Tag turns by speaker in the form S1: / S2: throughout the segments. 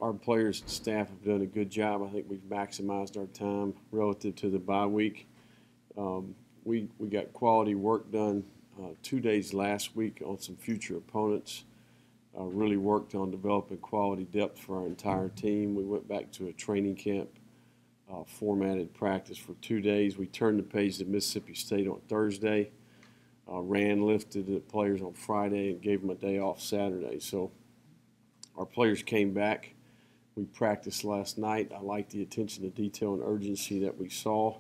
S1: our players and staff have done a good job. I think we've maximized our time relative to the bye week. We got quality work done 2 days last week on some future opponents. Really worked on developing quality depth for our entire team. We went back to a training camp formatted practice for 2 days. We turned the page to Mississippi State on Thursday. Lifted the players on Friday and gave them a day off Saturday. So our players came back. We practiced last night. I like the attention to detail and urgency that we saw.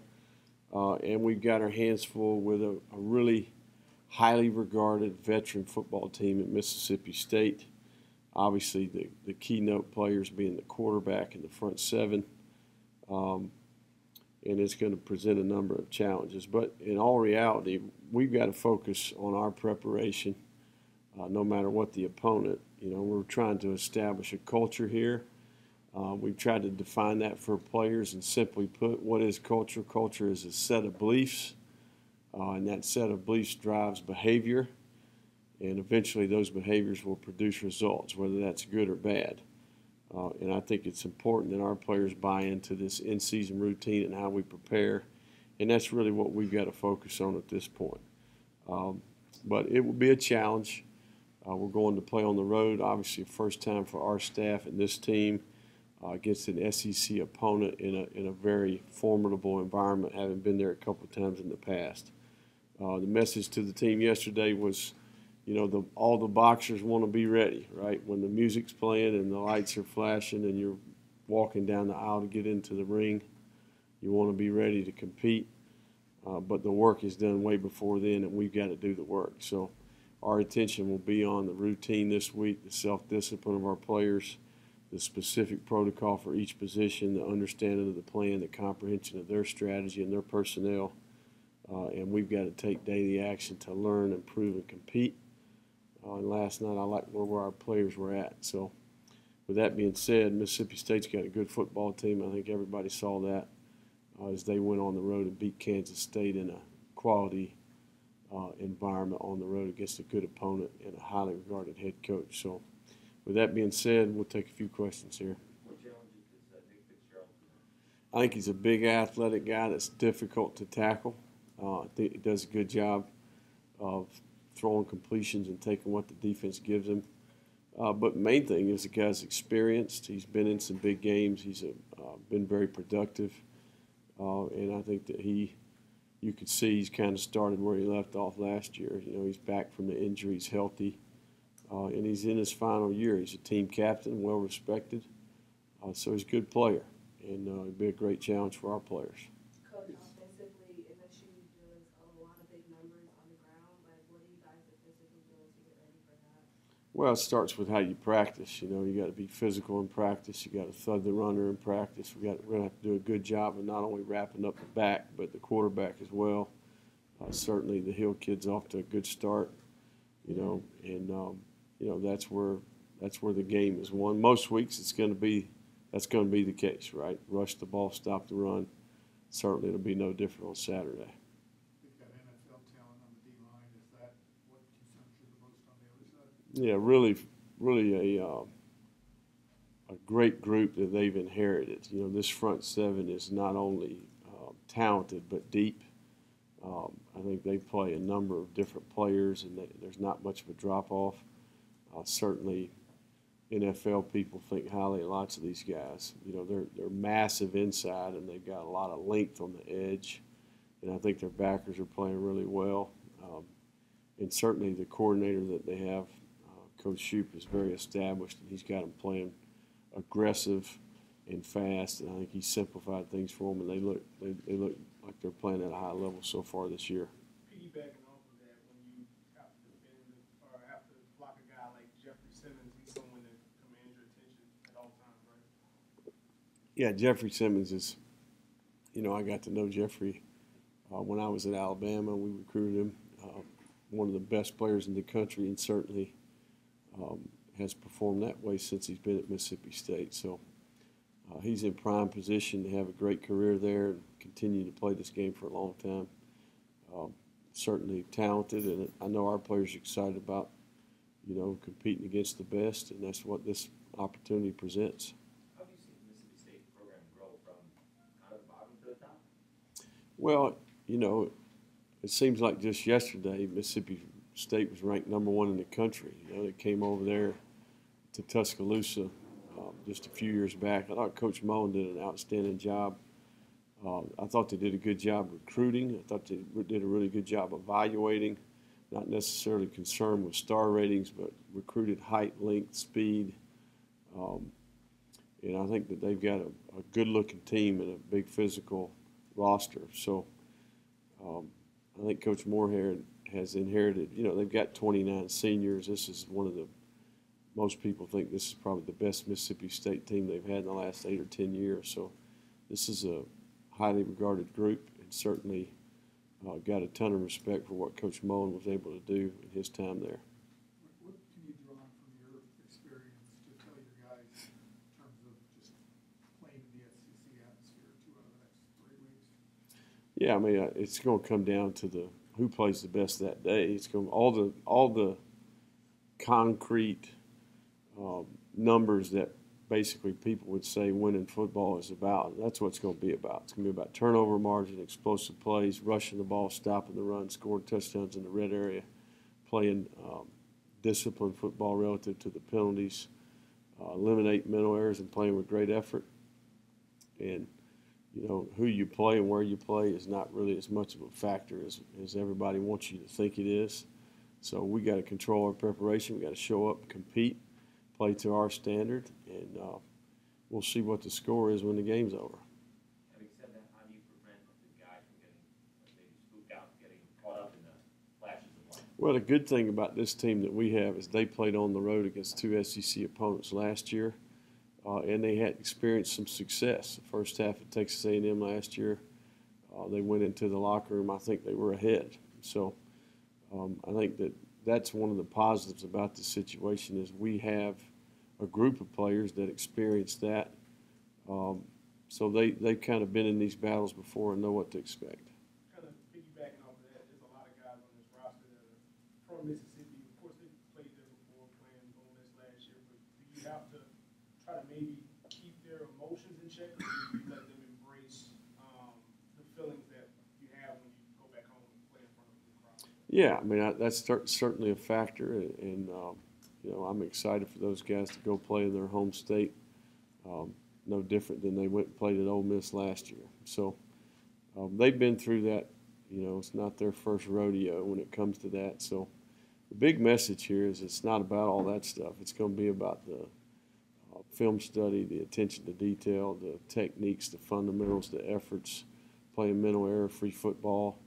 S1: And we've got our hands full with a really highly regarded veteran football team at Mississippi State. Obviously, the keynote players being the quarterback and the front seven. And it's going to present a number of challenges. But in all reality, we've got to focus on our preparation no matter what the opponent. We're trying to establish a culture here. We've tried to define that for players and simply put, what is culture? Culture is a set of beliefs, and that set of beliefs drives behavior, and eventually those behaviors will produce results, whether that's good or bad. And I think it's important that our players buy into this in-season routine and how we prepare, and that's really what we've got to focus on at this point. But it will be a challenge. We're going to play on the road, obviously first time for our staff and this team against an SEC opponent in a very formidable environment, having been there a couple of times in the past. The message to the team yesterday was, all the boxers want to be ready, right? When the music's playing and the lights are flashing and you're walking down the aisle to get into the ring, you want to be ready to compete. But the work is done way before then, and we've got to do the work. So our attention will be on the routine this week, the self-discipline of our players, the specific protocol for each position, the understanding of the plan, the comprehension of their strategy and their personnel. And we've got to take daily action to learn, improve, and compete. And last night I liked where our players were at. So with that being said, Mississippi State's got a good football team. I think everybody saw that as they went on the road and beat Kansas State in a quality environment on the road against a good opponent and a highly regarded head coach. So with that being said, we'll take a few questions here.
S2: What challenges does Nick Fitzgerald have?
S1: I think he's a big athletic guy that's difficult to tackle. I think he does a good job of throwing completions and taking what the defense gives him. But the main thing is the guy's experienced. He's been in some big games. He's been very productive. And I think that you could see he's kind of started where he left off last year. He's back from the injury. He's healthy. And he's in his final year. He's a team captain, well respected. So he's a good player. And it'd be a great challenge for our players.
S3: Coach, offensively, MSU does a lot of big numbers on the ground. What are you guys defensively doing to get ready for that?
S1: Well, it starts with how you practice. You got to be physical in practice. You got to thud the runner in practice. We're going to have to do a good job of not only wrapping up the back, but the quarterback as well. Certainly, the Hill kid's off to a good start. And that's where the game is won. Most weeks, that's going to be the case, right? Rush the ball, stop the run. Certainly, it'll be no different on Saturday.
S4: You've got NFL talent on the D-line. Is that what concerns you the most on the other side?
S1: Yeah, really a great group that they've inherited. This front seven is not only talented but deep. I think they play a number of different players, and there's not much of a drop-off. Certainly, NFL people think highly of lots of these guys. They're massive inside, and they've got a lot of length on the edge. And I think their backers are playing really well. And certainly the coordinator that they have, Coach Shoup, is very established, and he's got them playing aggressive and fast. And I think he's simplified things for them, and they look like they're playing at a high level so far this year.
S5: Piggybacking off of that, when you have to defend or have to block a guy like Jeffrey Simmons, he's someone that commands your attention at all times, right?
S1: Yeah, Jeffrey Simmons is, I got to know Jeffrey when I was at Alabama. We recruited him, one of the best players in the country, and certainly has performed that way since he's been at Mississippi State. So he's in prime position to have a great career there and continue to play this game for a long time. Certainly talented, and I know our players are excited about, competing against the best, and that's what this opportunity presents.
S2: How have you seen the Mississippi State program grow from kind of the bottom to the top?
S1: Well, you know, it seems like just yesterday Mississippi State was ranked #1 in the country. You know, they came over there to Tuscaloosa just a few years back. I thought Coach Mullen did an outstanding job. I thought they did a good job recruiting. I thought they did a really good job evaluating, not necessarily concerned with star ratings, but recruited height, length, speed. And I think that they've got a good-looking team and a big physical roster. So I think Coach Moorhead has inherited, you know, they've got 29 seniors. This is one of the, most people think this is probably the best Mississippi State team they've had in the last 8 or 10 years. So this is a highly regarded group, and certainly got a ton of respect for what Coach Mullen was able to do in his time there.
S4: What can you draw on from your experience to tell your guys in terms of just playing in the SEC atmosphere 2 out of the next 3 weeks?
S1: Yeah, I mean, it's going to come down to the who plays the best that day. It's going all the concrete numbers that basically people would say winning football is about. That's what it's going to be about. It's going to be about turnover margin, explosive plays, rushing the ball, stopping the run, scoring touchdowns in the red area, playing disciplined football relative to the penalties, eliminate mental errors, and playing with great effort. And you know, who you play and where you play is not really as much of a factor as everybody wants you to think it is. So we got to control our preparation. We got to show up, compete, play to our standard, and we'll see what the score is when the game's over.
S2: Having said that, how do you prevent the guys from getting, maybe spooked out, getting caught up in the flashes of light?
S1: Well, the good thing about this team that we have is they played on the road against 2 SEC opponents last year, and they had experienced some success. The first half of Texas A&M last year, they went into the locker room. I think they were ahead. So I think that's one of the positives about the situation is we have a group of players that experienced that. So they've kind of been in these battles before and know what to expect.
S5: Kind of piggybacking off of that, there's a lot of guys on this roster that are from Mississippi. Of course, they played there before playing Ole Miss last year, but do you have to try to maybe keep their emotions in check, or do you let them embrace the feelings that you have when you go back home and play in front of the crowd?
S1: Yeah, I mean, that's certainly a factor, and you know, I'm excited for those guys to go play in their home state, no different than they went and played at Ole Miss last year. So they've been through that. You know, it's not their first rodeo when it comes to that. So the big message here is it's not about all that stuff. It's going to be about the film study, the attention to detail, the techniques, the fundamentals, the efforts, playing mental error-free football,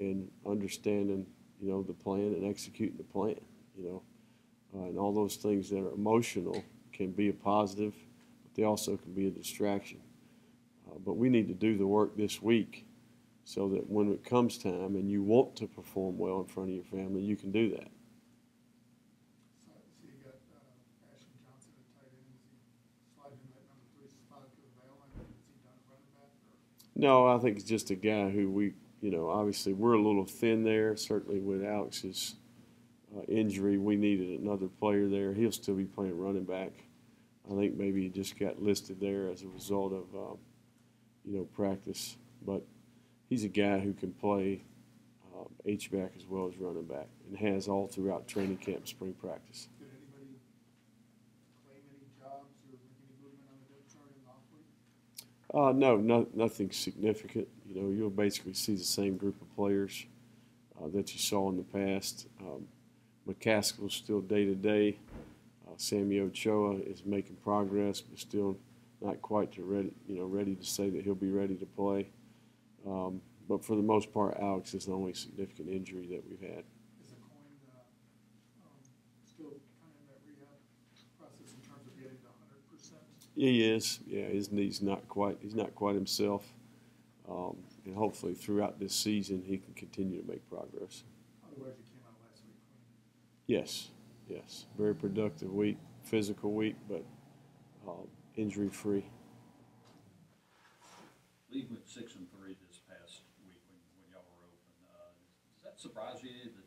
S1: and understanding, you know, the plan and executing the plan, you know. And all those things that are emotional can be a positive, but they also can be a distraction. But we need to do the work this week so that when it comes time and you want to perform well in front of your family, you can do that.
S4: So you got Ashton Johnson at tight end. Is he sliding in that number 3 spot to the veil? I mean, is he done at running back? Or?
S1: No, I think it's just a guy who you know, obviously we're a little thin there. Certainly with Alex's injury, we needed another player there. He'll still be playing running back. I think maybe he just got listed there as a result of, you know, practice. But he's a guy who can play H-back as well as running back and has all throughout training camp and spring practice.
S4: Did anybody claim any jobs or make any movement on the depth chart in the off week?
S1: No, nothing significant. You know, you'll basically see the same group of players that you saw in the past. McCaskill's still day-to-day. Sammy Ochoa is making progress, but still not quite ready to say that he'll be ready to play. But for the most part, Alex is the only significant injury that we've had.
S4: Is the coin still kind of in that rehab process in terms of getting to 100%?
S1: He is. Yeah, his knee's not quite. He's not quite himself. And hopefully throughout this season he can continue to make progress.
S4: Otherwise, you came out last week clean.
S1: Yes. Very productive week, physical week, but injury-free.
S6: League went 6-3 this past week when y'all were open. Does that surprise you, the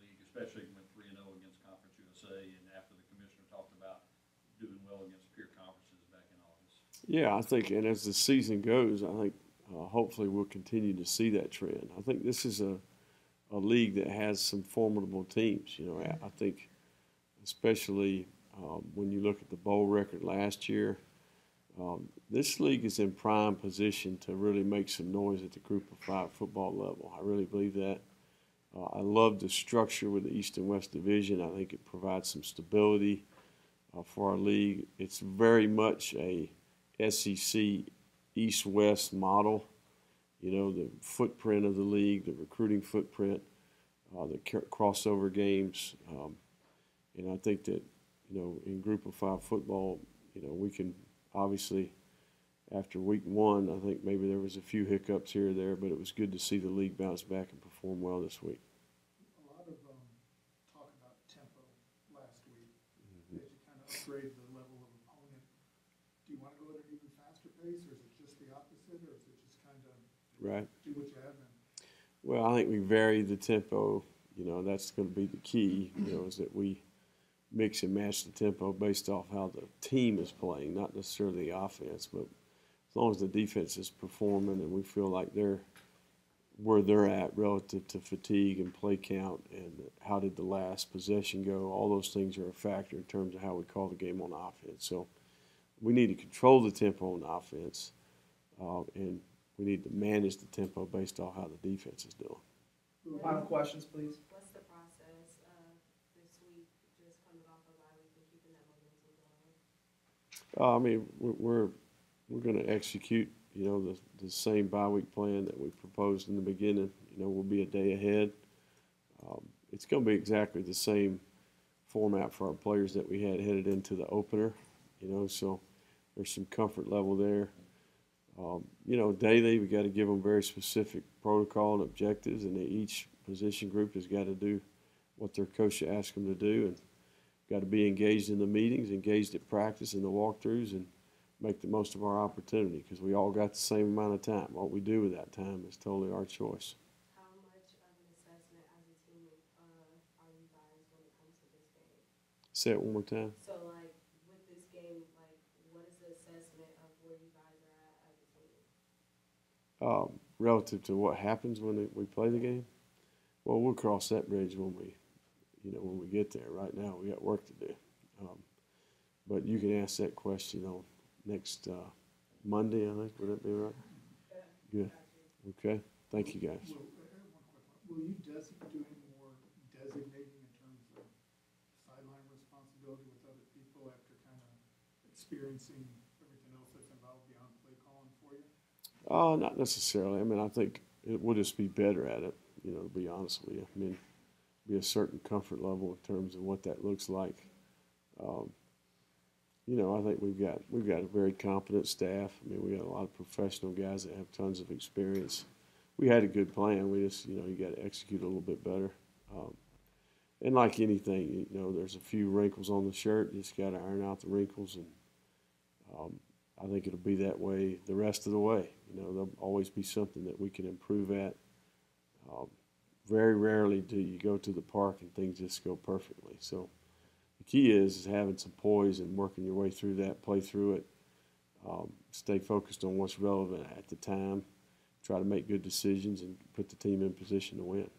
S6: league, especially went 3-0 against Conference USA, and after the commissioner talked about
S1: Yeah, I think, and as the season goes, I think hopefully we'll continue to see that trend. I think this is a league that has some formidable teams. You know, I think especially when you look at the bowl record last year, this league is in prime position to really make some noise at the Group of 5 football level. I really believe that. I love the structure with the East and West Division. I think it provides some stability for our league. It's very much a SEC East-West model. You know, the footprint of the league, the recruiting footprint, the crossover games. And I think that, you know, in Group of 5 football, you know, we can obviously, after week 1, I think maybe there was a few hiccups here or there, but it was good to see the league bounce back and perform well this week.
S4: A lot of talk about tempo last week. As you kind of upgrade the level of opponent, do you want to go at an even faster pace, or is it just the opposite, or is it just kind of do what you have been?
S1: Well, I think we vary the tempo. You know, that's going to be the key, you know, is that we mix and match the tempo based off how the team is playing, not necessarily the offense. But as long as the defense is performing and we feel like they're where they're at relative to fatigue and play count and how did the last possession go, all those things are a factor in terms of how we call the game on offense. So we need to control the tempo on offense, and we need to manage the tempo based off how the defense is doing.
S7: Final questions, please.
S3: What's the process this week, just coming off of bye week and keeping that momentum going?
S1: I mean, we're going to execute, you know, the same bye week plan that we proposed in the beginning. You know, we'll be a day ahead. It's going to be exactly the same format for our players that we had headed into the opener. You know, so there's some comfort level there. You know, daily we got to give them very specific protocol and objectives, and each position group has got to do what their coach asks them to do, and got to be engaged in the meetings, engaged at practice and the walkthroughs, and make the most of our opportunity because we all got the same amount of time. What we do with that time is totally our choice.
S3: How much of an assessment as a team are you guys when it comes to this game?
S1: Say it one more time.
S3: So, like, with this game, like, what is the assessment of where you guys are at as a team?
S1: Relative to what happens when we play the game, well, we'll cross that bridge when we get there. Right now, we got work to do. But you can ask that question on next Monday, I think. Would that be right? Good. Okay. Thank you, guys.
S4: Will you do any more designating in terms of sideline responsibility with other people after kind of experiencing everything else that's involved beyond play calling for you?
S1: Not necessarily. I mean, I think we'll just be better at it, you know, to be honest with you. I mean, be a certain comfort level in terms of what that looks like. You know, I think we've got a very competent staff. I mean, we got a lot of professional guys that have tons of experience. We had a good plan. We just, you know, you got to execute a little bit better. And like anything, you know, there's a few wrinkles on the shirt. You just got to iron out the wrinkles, and I think it'll be that way the rest of the way. You know, there'll always be something that we can improve at. Very rarely do you go to the park and things just go perfectly. So the key is having some poise and working your way through that, play through it, stay focused on what's relevant at the time, try to make good decisions and put the team in position to win.